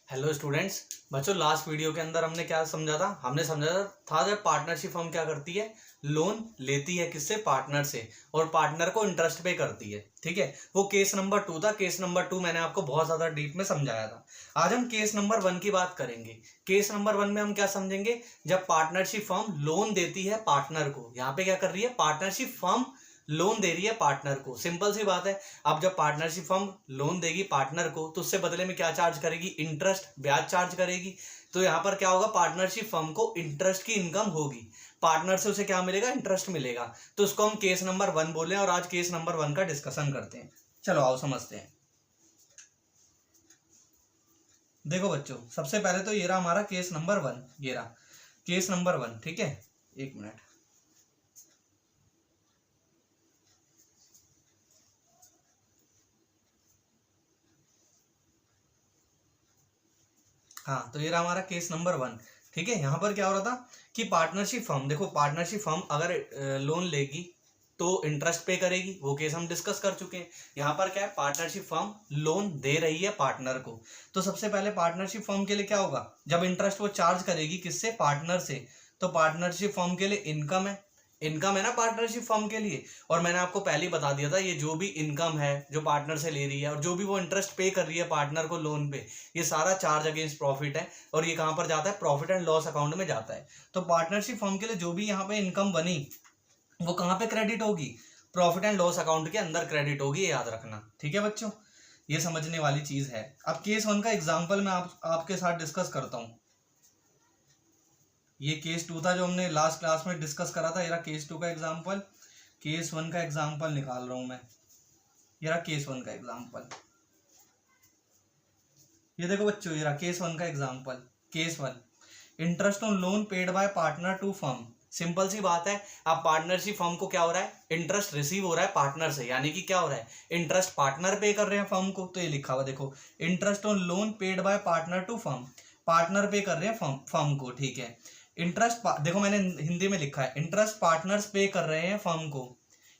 Hello students. बच्चों, last video के अंदर हमने क्या समझा था? हमने समझा था जब पार्टनरशिप फर्म क्या करती है, लोन लेती है किससे? पार्टनर से, और पार्टनर को इंटरेस्ट पे करती है। ठीक है, वो केस नंबर 2 था। केस नंबर 2 मैंने आपको बहुत ज्यादा डीप में समझाया था। आज हम केस नंबर 1 की बात करेंगे। केस नंबर 1 में हम क्या समझेंगे? जब पार्टनरशिप फर्म लोन देती है पार्टनर को। यहाँ पे क्या कर रही है? पार्टनरशिप फर्म लोन दे रही है पार्टनर को। सिंपल सी बात है। अब जब पार्टनरशिप फर्म लोन देगी पार्टनर को तो उससे बदले में क्या चार्ज करेगी? इंटरेस्ट, ब्याज चार्ज करेगी। तो यहां पर क्या होगा? पार्टनरशिप फर्म को इंटरेस्ट की इनकम होगी, पार्टनर से उसे क्या मिलेगा? इंटरेस्ट मिलेगा। तो उसको हम केस नंबर 1 बोले और आज केस नंबर 1 का डिस्कशन करते हैं। चलो आओ समझते हैं। देखो बच्चों, सबसे पहले तो ये रहा हमारा केस नंबर 1। ये रहा केस नंबर 1। ठीक है, एक मिनट। हाँ, तो ये रहा हमारा केस नंबर 1। ठीक है, यहाँ पर क्या हो रहा था कि पार्टनरशिप फर्म, देखो पार्टनरशिप फर्म अगर लोन लेगी तो इंटरेस्ट पे करेगी। वो केस हम डिस्कस कर चुके हैं। यहाँ पर क्या है? पार्टनरशिप फर्म लोन दे रही है पार्टनर को। तो सबसे पहले पार्टनरशिप फर्म के लिए क्या होगा? जब इंटरेस्ट वो चार्ज करेगी किससे? पार्टनर से। तो पार्टनरशिप फर्म के लिए इनकम है। इनकम है ना पार्टनरशिप फर्म के लिए। और मैंने आपको पहले ही बता दिया था, ये जो भी इनकम है जो पार्टनर से ले रही है और जो भी वो इंटरेस्ट पे कर रही है पार्टनर को लोन पे, ये सारा चार्ज अगेंस्ट प्रॉफिट है। और ये कहां पर जाता है? प्रॉफिट एंड लॉस अकाउंट में जाता है। तो पार्टनरशिप फर्म के लिए जो भी यहाँ पे इनकम बनी वो कहाँ पे क्रेडिट होगी? प्रॉफिट एंड लॉस अकाउंट के अंदर क्रेडिट होगी, ये याद रखना। ठीक है बच्चों, ये समझने वाली चीज है। अब केस 1 का एग्जाम्पल मैं आपके साथ डिस्कस करता हूँ। ये केस 2 था जो हमने लास्ट क्लास में डिस्कस करा था। ये रहा केस 2 का एग्जाम्पल। केस 1 का एग्जाम्पल निकाल रहा हूं मैं। ये रहा केस 1 का एग्जाम्पल। ये देखो बच्चों, ये रहा केस 1 का example. Case 1, interest on loan paid by partner to firm. Simple सी बात है। अब पार्टनरशिप फर्म को क्या हो रहा है? इंटरेस्ट रिसीव हो रहा है पार्टनर से। यानी कि क्या हो रहा है? इंटरेस्ट पार्टनर पे कर रहे हैं फर्म को। तो ये लिखा हुआ देखो, interest on loan paid by partner to firm. Partner pay कर रहे हैं फर्म को। ठीक है, इंटरेस्ट देखो मैंने हिंदी में लिखा है, इंटरेस्ट पार्टनर्स पे कर रहे हैं फर्म को।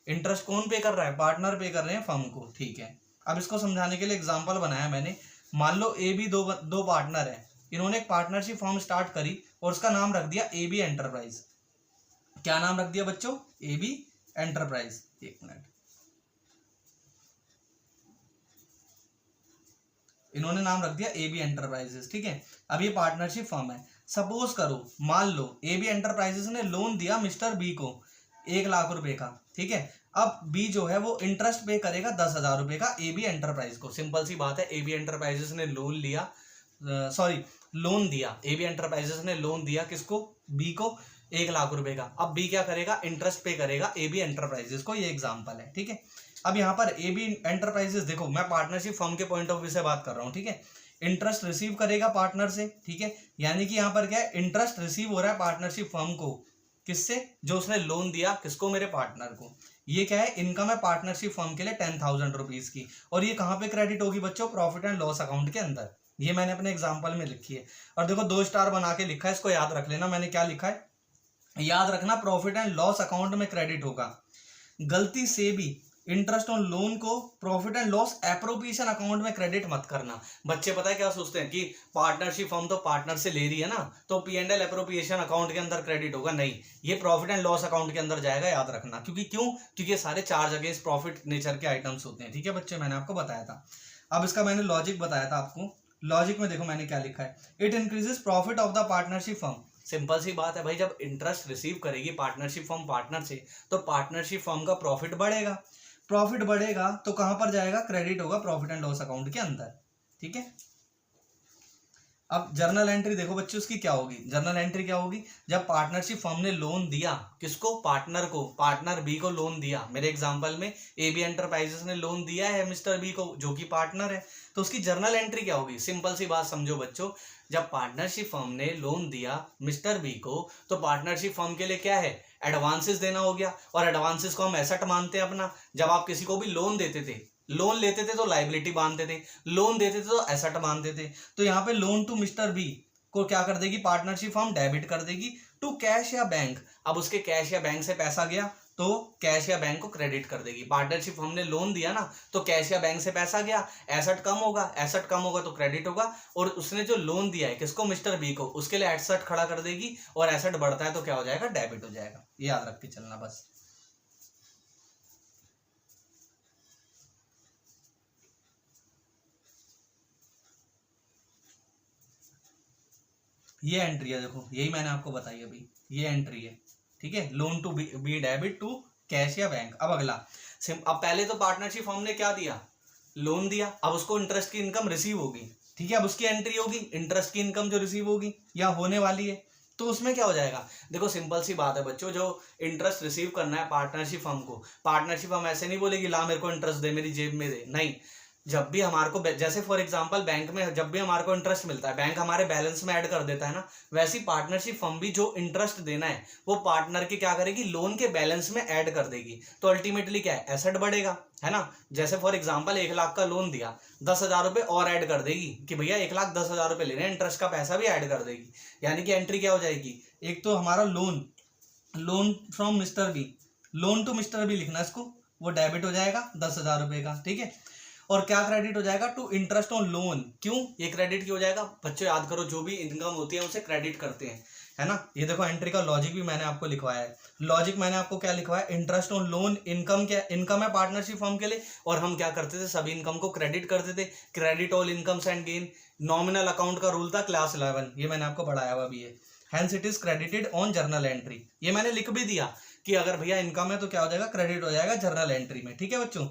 इंटरेस्ट कौन पे कर रहा है? पार्टनर पे कर रहे हैं फर्म को। ठीक है, अब इसको समझाने के लिए एग्जांपल बनाया मैंने। मान लो ए बी दो पार्टनर है। इन्होंने एक पार्टनरशिप फर्म स्टार्ट करी और उसका नाम रख दिया ए बी एंटरप्राइज। क्या नाम रख दिया बच्चों? A B enterprise. एक मिनट, इन्होंने नाम रख दिया ए बी एंटरप्राइजेस। ठीक है, अब ये पार्टनरशिप फर्म है। सपोज करो, मान लो ए बी एंटरप्राइजेस ने लोन दिया मिस्टर बी को 1 लाख रुपए का। ठीक है, अब बी जो है वो इंटरेस्ट पे करेगा 10,000 रुपए का ए बी एंटरप्राइज को। सिंपल सी बात है, ए बी एंटरप्राइजेस ने लोन लिया, सॉरी लोन दिया। ए बी एंटरप्राइजेस ने लोन दिया किसको? बी को 1 लाख रुपए का। अब बी क्या करेगा? इंटरेस्ट पे करेगा ए बी एंटरप्राइजेस को। ये एग्जाम्पल है। ठीक है, अब यहाँ पर ए बी एंटरप्राइजेस, देखो मैं पार्टनरशिप फर्म के पॉइंट ऑफ व्यू से बात कर रहा हूँ। ठीक है, इंटरेस्ट रिसीव करेगा पार्टनर से। ठीक है, यानी कि यहाँ पर क्या है? इंटरेस्ट रिसीव हो रहा है पार्टनरशिप फर्म को। किससे? जो उसने लोन दिया किसको? मेरे पार्टनर को। ये क्या है? इनकम है पार्टनरशिप फर्म के लिए 10,000 रुपीज की। और ये कहाँ पे क्रेडिट होगी बच्चों? प्रॉफिट एंड लॉस अकाउंट के अंदर। ये मैंने अपने एग्जाम्पल में लिखी है। और देखो 2 स्टार बना के लिखा है, इसको याद रख लेना। मैंने क्या लिखा है? याद रखना, प्रॉफिट एंड लॉस अकाउंट में क्रेडिट होगा। गलती से भी इंटरेस्ट ऑन लोन को profit and loss appropriation account में क्रेडिट मत करना। बच्चे पता है क्या सोचते हैं कि पार्टनरशिप फर्म तो पार्टनर से ले रही है ना, तो P and L appropriation account के अंदर क्रेडिट होगा। नहीं, ये प्रॉफिट एंड लॉस अकाउंट के अंदर जाएगा, याद रखना। क्योंकि ये सारे चार्ज अगेंस्ट प्रॉफिट नेचर के आइटम्स होते हैं। ठीक है बच्चे, मैंने आपको बताया था। अब इसका मैंने लॉजिक बताया था आपको। लॉजिक में देखो मैंने क्या लिखा है, it increases profit of the partnership firm. Simple सी बात है भाई, जब इंटरेस्ट रिसीव करेगी पार्टनरशिप फर्म पार्टनर से तो पार्टनरशिप फर्म का प्रॉफिट बढ़ेगा। प्रॉफिट बढ़ेगा तो कहां पर जाएगा? क्रेडिट होगा प्रॉफिट एंड लॉस अकाउंट के अंदर। ठीक है, अब जर्नल एंट्री देखो बच्चों, उसकी क्या होगी? जर्नल एंट्री क्या होगी? जब पार्टनरशिप फर्म ने लोन दिया किसको? पार्टनर को। पार्टनर बी को लोन दिया। मेरे एग्जांपल में ए बी एंटरप्राइजेस ने लोन दिया है मिस्टर बी को, जो कि पार्टनर है। तो उसकी जर्नल एंट्री क्या होगी? सिंपल सी बात समझो बच्चों, जब पार्टनरशिप फर्म ने लोन दिया मिस्टर बी को तो पार्टनरशिप फर्म के लिए क्या है? एडवांसेस देना हो गया। और एडवांसेस को हम एसेट मानते हैं अपना। जब आप किसी को भी लोन देते थे, लोन लेते थे तो लाइबिलिटी बांधते थे, लोन देते थे तो एसेट मानते थे। तो यहाँ पे लोन टू मिस्टर बी को क्या कर देगी? पार्टनरशिप फर्म डेबिट कर देगी टू कैश या बैंक। अब उसके कैश या बैंक से पैसा गया तो कैश या बैंक को क्रेडिट कर देगी। पार्टनरशिप हमने लोन दिया ना, तो कैश या बैंक से पैसा गया, एसेट कम होगा, एसेट कम होगा तो क्रेडिट होगा, और उसने जो लोन दिया है किसको, मिस्टर बी को, उसके लिए एसेट खड़ा कर देगी, और एसेट बढ़ता है तो क्या हो जाएगा, डेबिट हो जाएगा। ये याद रख के चलना बस। ये एंट्री है, देखो यही मैंने आपको बताई अभी, ये एंट्री है, ठीक है। Loan to be debit to cash या बैंक। अब अगला अब पहले तो पार्टनरशिप हमने क्या दिया, लोन दिया, अब उसको इंटरेस्ट की इनकम रिसीव होगी, ठीक है। अब उसकी एंट्री होगी, इंटरेस्ट की इनकम जो रिसीव होगी या होने वाली है, तो उसमें क्या हो जाएगा, देखो सिंपल सी बात है बच्चों, जो इंटरेस्ट रिसीव करना है पार्टनरशिप फर्म को, पार्टनरशिप हम ऐसे नहीं बोलेगी ला मेरे को इंटरेस्ट दे, मेरी जेब में दे, नहीं। जब भी हमारे को, जैसे फॉर एग्जांपल बैंक में जब भी हमारे को इंटरेस्ट मिलता है, बैंक हमारे बैलेंस में ऐड कर देता है ना, वैसी पार्टनरशिप फर्म भी जो इंटरेस्ट देना है वो पार्टनर के क्या करेगी, लोन के बैलेंस में ऐड कर देगी। तो अल्टीमेटली क्या है, एसेट बढ़ेगा, है ना। जैसे फॉर एग्जांपल 1 लाख का लोन दिया, 10,000 रुपये और ऐड कर देगी कि भैया 1,10,000 रुपये लेने, इंटरेस्ट का पैसा भी ऐड कर देगी। यानी कि एंट्री क्या हो जाएगी, एक तो हमारा loan from mister B, loan to mister B लिखना इसको, वो डेबिट हो जाएगा 10,000 रुपये का, ठीक है। और क्या क्रेडिट हो जाएगा, टू इंटरेस्ट ऑन लोन। क्यों ये क्रेडिट क्यों हो जाएगा, बच्चों याद करो, जो भी इनकम होती है उसे क्रेडिट करते हैं, है ना। ये देखो एंट्री का लॉजिक भी मैंने आपको लिखवाया है। लॉजिक मैंने आपको क्या लिखवाया, इंटरेस्ट ऑन लोन, इनकम क्या, इनकम है पार्टनरशिप फर्म के लिए, और हम क्या करते थे, सभी इनकम को क्रेडिट करते थे। Credit all incomes and gain, nominal account का रूल था क्लास 11, ये मैंने आपको पढ़ाया हुआ भी है। Hence it is credited on journal entry, ये मैंने लिख भी दिया कि अगर भैया इनकम है तो क्या हो जाएगा, क्रेडिट हो जाएगा जर्नल एंट्री में, ठीक है बच्चों।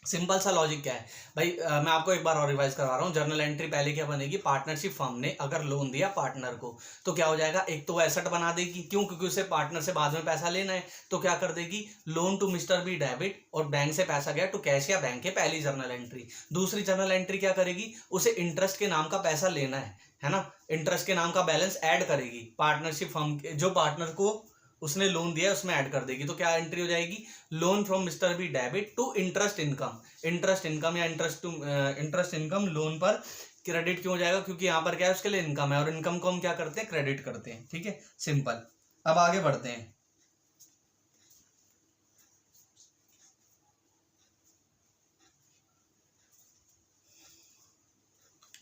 सिंपल सा लॉजिक क्या है भाई, मैं आपको एक बार और रिवाइज करवा रहा हूँ। जर्नल एंट्री पहले क्या बनेगी, पार्टनरशिप फर्म ने अगर लोन दिया पार्टनर को तो क्या हो जाएगा, एक तो एसेट बना देगी, क्यों, क्योंकि उसे पार्टनर से बाद में पैसा लेना है, तो क्या कर देगी, loan to mister B debit, और बैंक से पैसा गया टू कैश या बैंक है, पहली जर्नल एंट्री। दूसरी जर्नल एंट्री क्या करेगी, उसे इंटरेस्ट के नाम का पैसा लेना है ना, इंटरेस्ट के नाम का बैलेंस ऐड करेगी, पार्टनरशिप फर्म जो पार्टनर को उसने लोन दिया उसमें ऐड कर देगी। तो क्या एंट्री हो जाएगी, loan from mister B debit to interest income, interest income या इंटरेस्ट इनकम लोन पर क्रेडिट क्यों हो जाएगा, क्योंकि यहाँ पर क्या है, उसके लिए इनकम है, और इनकम को हम क्या करते हैं, क्रेडिट करते हैं, ठीक है, सिंपल। अब आगे बढ़ते हैं।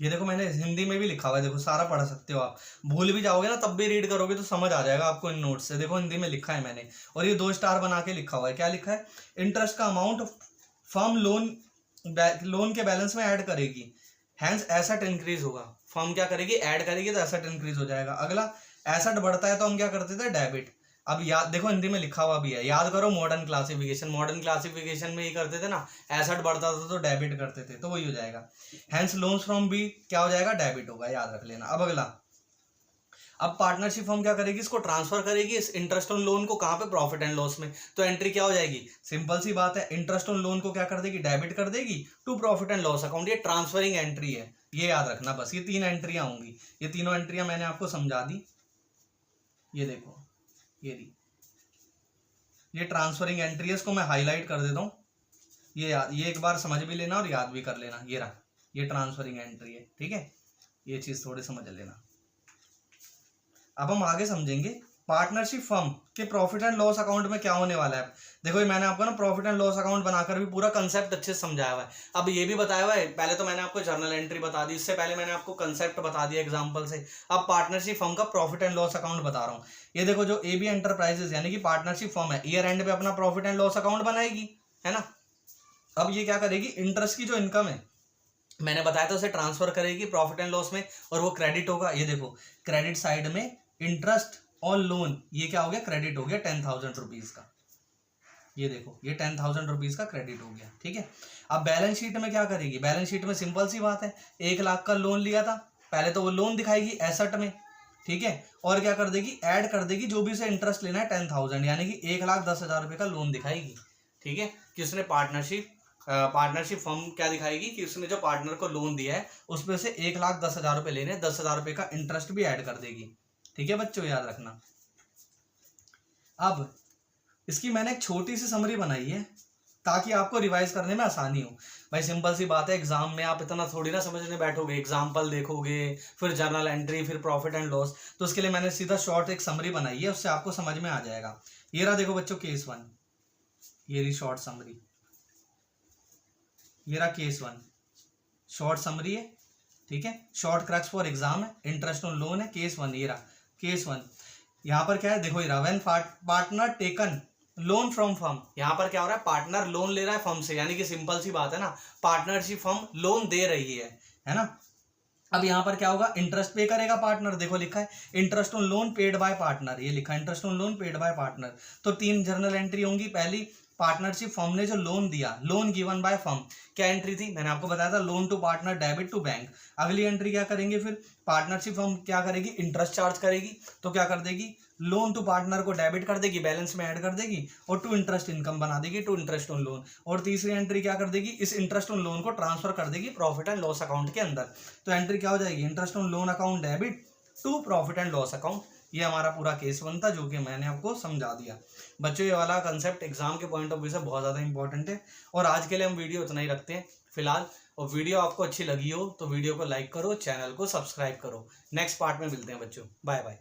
ये देखो मैंने हिंदी में भी लिखा हुआ है, देखो सारा पढ़ सकते हो आप, भूल भी जाओगे ना तब भी रीड करोगे तो समझ आ जाएगा आपको इन नोट्स से। देखो हिंदी में लिखा है मैंने, और ये 2 स्टार बना के लिखा हुआ है। क्या लिखा है, इंटरेस्ट का अमाउंट फर्म लोन के बैलेंस में ऐड करेगी, हैंस एसेट इंक्रीज होगा। फर्म क्या करेगी, ऐड करेगी तो एसेट इंक्रीज हो जाएगा। अगला एसेट बढ़ता है तो हम क्या करते थे, डेबिट। अब याद देखो हिंदी में लिखा हुआ भी है, याद करो मॉडर्न क्लासिफिकेशन में ये करते थे ना, एसेट बढ़ता था तो डेबिट करते थे, तो वही हो जाएगा। हैंस लोन्स फ्रॉम बी क्या हो जाएगा, डेबिट होगा, याद रख लेना। अब अगला, अब पार्टनरशिप फर्म क्या करेगी, इसको ट्रांसफर करेगी इस इंटरेस्ट ऑन लोन को, कहाँ पे, प्रॉफिट एंड लॉस में। तो एंट्री क्या हो जाएगी, सिंपल सी बात है, इंटरेस्ट ऑन लोन को क्या कर देगी, डेबिट कर देगी to profit and loss account. ये ट्रांसफरिंग एंट्री है, ये याद रखना बस। ये 3 एंट्रियां होंगी, ये तीनों एंट्रियां मैंने आपको समझा दी। ये देखो ये ट्रांसफरिंग एंट्री है, इसको मैं हाईलाइट कर देता हूँ। ये एक बार समझ भी लेना और याद भी कर लेना। ये रहा, ये ट्रांसफरिंग एंट्री है, ठीक है, ये चीज थोड़ी समझ लेना। अब हम आगे समझेंगे पार्टनरशिप फर्म के प्रॉफिट एंड लॉस अकाउंट में क्या होने वाला है। देखो ये मैंने आपको ना प्रॉफिट एंड लॉस अकाउंट बनाकर भी पूरा कंसेप्ट अच्छे से समझाया हुआ है। अब ये भी बताया हुआ है, पहले तो मैंने आपको जर्नल एंट्री बता दी, इससे पहले मैंने आपको कंसेप्ट बता दिया एग्जांपल से। अब पार्टनरशिप फर्म का प्रॉफिट एंड लॉस अकाउंट बता रहा हूँ। ये देखो जो एबी एंटरप्राइजेस यानी कि पार्टनरशिप फर्म है, ईयर एंड पे अपना प्रॉफिट एंड लॉस अकाउंट बनाएगी, है ना। अब ये क्या करेगी, इंटरेस्ट की जो इनकम है मैंने बताया था उसे ट्रांसफर करेगी प्रॉफिट एंड लॉस में, और वो क्रेडिट होगा। ये देखो क्रेडिट साइड में इंटरेस्ट ऑन लोन, ये क्या हो गया, क्रेडिट हो गया 10,000 रुपीज का। ये देखो ये 10,000 रुपीज का क्रेडिट हो गया, ठीक है। अब बैलेंस शीट में क्या करेगी, बैलेंस शीट में सिंपल सी बात है, 1 लाख का लोन लिया था, पहले तो वो लोन दिखाएगी एसेट में, ठीक है, और क्या कर देगी, ऐड कर देगी जो भी उसे इंटरेस्ट लेना है 10,000, यानी कि 1,10,000 रुपये का लोन दिखाएगी, ठीक है। कि उसने पार्टनरशिप फर्म क्या दिखाएगी कि उसने जो पार्टनर को लोन दिया है उस पर से 1,10,000 रुपये लेने, 10,000 रुपये का इंटरेस्ट भी ऐड कर देगी, ठीक है बच्चों, याद रखना। अब इसकी मैंने एक छोटी सी समरी बनाई है ताकि आपको रिवाइज करने में आसानी हो। भाई सिंपल सी बात है, एग्जाम में आप इतना थोड़ी ना समझने बैठोगे, एग्जाम्पल देखोगे, फिर जर्नल एंट्री, फिर प्रॉफिट एंड लॉस, तो उसके लिए मैंने सीधा शॉर्ट एक समरी बनाई है, उससे आपको समझ में आ जाएगा। ये रहा देखो बच्चों केस 1, ये रही शॉर्ट समरी, ये रहा केस 1 शॉर्ट समरी है, ठीक है, शॉर्ट क्रक्स फॉर एग्जाम है, इंटरेस्ट ऑन लोन है, केस 1 ये रहा केस 1। यहाँ पर क्या है देखो, ये रहा when partner taken loan from firm, यहाँ पर क्या हो रहा है, पार्टनर लोन ले रहा है फर्म से, यानी कि सिंपल सी बात है ना, पार्टनरशिप फर्म लोन दे रही है ना। अब यहाँ पर क्या होगा, इंटरेस्ट पे करेगा पार्टनर, देखो लिखा है interest on loan paid by partner, ये लिखा है interest on loan paid by partner. तो 3 जर्नल एंट्री होंगी, पहली पार्टनरशिप फर्म ने जो लोन दिया, लोन गिवन बाय फर्म, क्या एंट्री थी, मैंने आपको बताया था loan to partner debit to bank. अगली एंट्री क्या करेंगे फिर, पार्टनरशिप फर्म क्या करेगी, इंटरेस्ट चार्ज करेगी, तो क्या कर देगी, लोन टू पार्टनर को डेबिट कर देगी, बैलेंस में ऐड कर देगी, और टू इंटरेस्ट इनकम बना देगी, टू इंटरेस्ट ऑन लोन। और तीसरी एंट्री क्या कर देगी, इस इंटरेस्ट ऑन लोन को ट्रांसफर कर देगी प्रॉफिट एंड लॉस अकाउंट के अंदर। तो एंट्री क्या हो जाएगी, interest on loan account debit to profit and loss account. ये हमारा पूरा केस 1 था जो कि मैंने आपको समझा दिया। बच्चों ये वाला कंसेप्ट एग्जाम के पॉइंट ऑफ व्यू से बहुत ज़्यादा इंपॉर्टेंट है। और आज के लिए हम वीडियो इतना ही रखते हैं फिलहाल। और वीडियो आपको अच्छी लगी हो तो वीडियो को लाइक करो, चैनल को सब्सक्राइब करो। नेक्स्ट पार्ट में मिलते हैं बच्चों, बाय बाय।